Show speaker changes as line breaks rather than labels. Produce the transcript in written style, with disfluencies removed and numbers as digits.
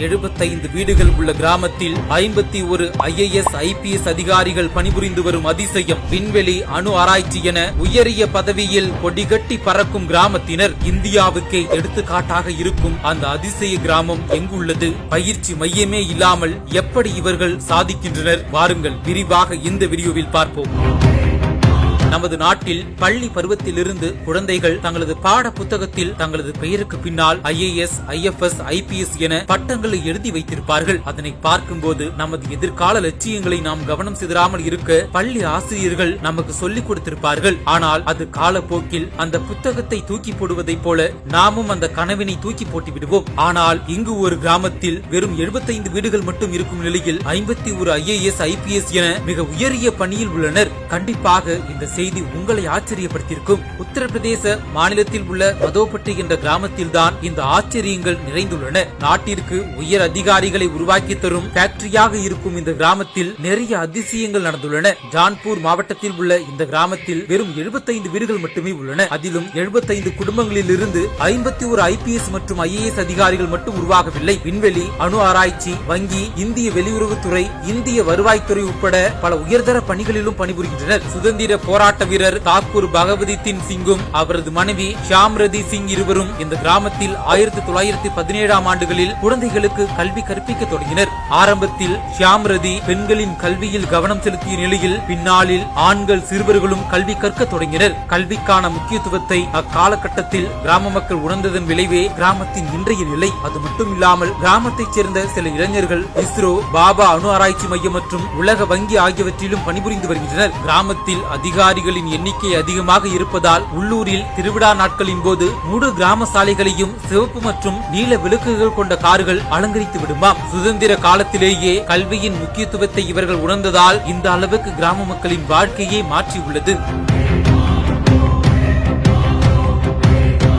75 வீடுகள் உள்ள கிராமத்தில் 51 IAS IPS அதிகாரிகள் பணிபுரிந்து வரும் அதிசயம். விண்வெளி அணு ஆராய்ச்சி என உயரிய பதவியில் கொடிகட்டி பறக்கும் கிராமத்தினர் இந்தியாவுக்கே எடுத்துக்காட்டாக இருக்கும் அந்த அதிசய கிராமம் எங்குள்ளது? பயிற்சி மையமே இல்லாமல் எப்படி இவர்கள் சாதிக்கின்றனர்? வாருங்கள் விரிவாக இந்த வீடியோவில் பார்ப்போம். நமது நாட்டில் பள்ளி பருவத்திலிருந்து குழந்தைகள் தங்களது பாட புத்தகத்தில் தங்களது பெயருக்கு பின்னால் IAS IFS IPS என பட்டங்களை எழுதி வைத்திருப்பார்கள். அதனை பார்க்கும்போது நமது எதிர்கால லட்சியங்களை நாம் கவனம் சிதறாமல் இருக்க பள்ளி ஆசிரியர்கள் நமக்கு சொல்லிக் கொடுத்திருப்பார்கள். ஆனால் அது காலப்போக்கில் அந்த புத்தகத்தை தூக்கி போடுவதைப் போல நாமும் அந்த கனவினை தூக்கி போட்டு விடுவோம். ஆனால் இங்கு ஒரு கிராமத்தில் வெறும் 75 வீடுகள் மட்டும் இருக்கும் நிலையில் 51 IAS IPS என மிக உயரிய பணியில் உள்ளனர். கண்டிப்பாக இந்த செய்தி உங்களை ஆச்சரியப்படுத்தியிருக்கும். உத்தரப்பிரதேச மாநிலத்தில் உள்ள மதோபட்டி என்ற கிராமத்தில் தான் இந்த ஆச்சரியங்கள் நிறைந்துள்ளன. நாட்டிற்கு உயர் அதிகாரிகளை உருவாக்கி தரும் ஃபேக்டரியாக இருக்கும் இந்த கிராமத்தில் நிறைய அதிசயங்கள் நடந்துள்ளன. ஜான்பூர் மாவட்டத்தில் உள்ள இந்த கிராமத்தில் வெறும் 75 வீடுகள் மட்டுமே உள்ளன. அதிலும் 75 குடும்பங்களில் இருந்து 51 IPS மற்றும் IAS அதிகாரிகள் மட்டும் உருவாகவில்லை. விண்வெளி, அணு ஆராய்ச்சி, வங்கி, இந்திய வெளியுறவுத்துறை, இந்திய வருவாய்த்துறை உட்பட பல உயர்தர பணிகளிலும் பணிபுரிகின்றனர். சுதந்திர போராட்ட வீரர் தாக்கூர் பகவதித்தின் சிங்கும் அவரது மனைவி ஷாம்ரதி சிங் இருவரும் இந்த கிராமத்தில் 1917ஆம் ஆண்டுகளில் குழந்தைகளுக்கு கல்வி கற்பிக்க தொடங்கினர். ஆரம்பத்தில் ஷாம்ரதி பெண்களின் கல்வியில் கவனம் செலுத்திய நிலையில் பின்னாளில் ஆண்கள் சிறுவர்களும் கல்வி கற்க தொடங்கினர். கல்விக்கான முக்கியத்துவத்தை அக்காலகட்டத்தில் கிராம மக்கள் உணர்ந்ததன் விளைவே கிராமத்தின் இன்றைய நிலை. அது மட்டும் இல்லாமல் கிராமத்தைச் சேர்ந்த சில இளைஞர்கள் இஸ்ரோ, பாபா அணு ஆராய்ச்சி மையம் மற்றும் உலக வங்கி ஆகியவற்றிலும் பணிபுரிந்து வருகின்றனர். கிராமத்தில் அதிகாரிகளின் எண்ணிக்கை அதிகமாக இருப்பதால் உள்ளூரில் திருவிழா நாட்களின் போது முழு கிராம சாலைகளையும் சிவப்பு மற்றும் நீல விளக்குகள் கொண்ட கார்கள் அலங்கரித்து விடுமாம். சுதந்திர காலத்திலேயே கல்வியின் முக்கியத்துவத்தை இவர்கள் உணர்ந்ததால் இந்த அளவுக்கு கிராம மக்களின் வாழ்க்கையை மாற்றியுள்ளது.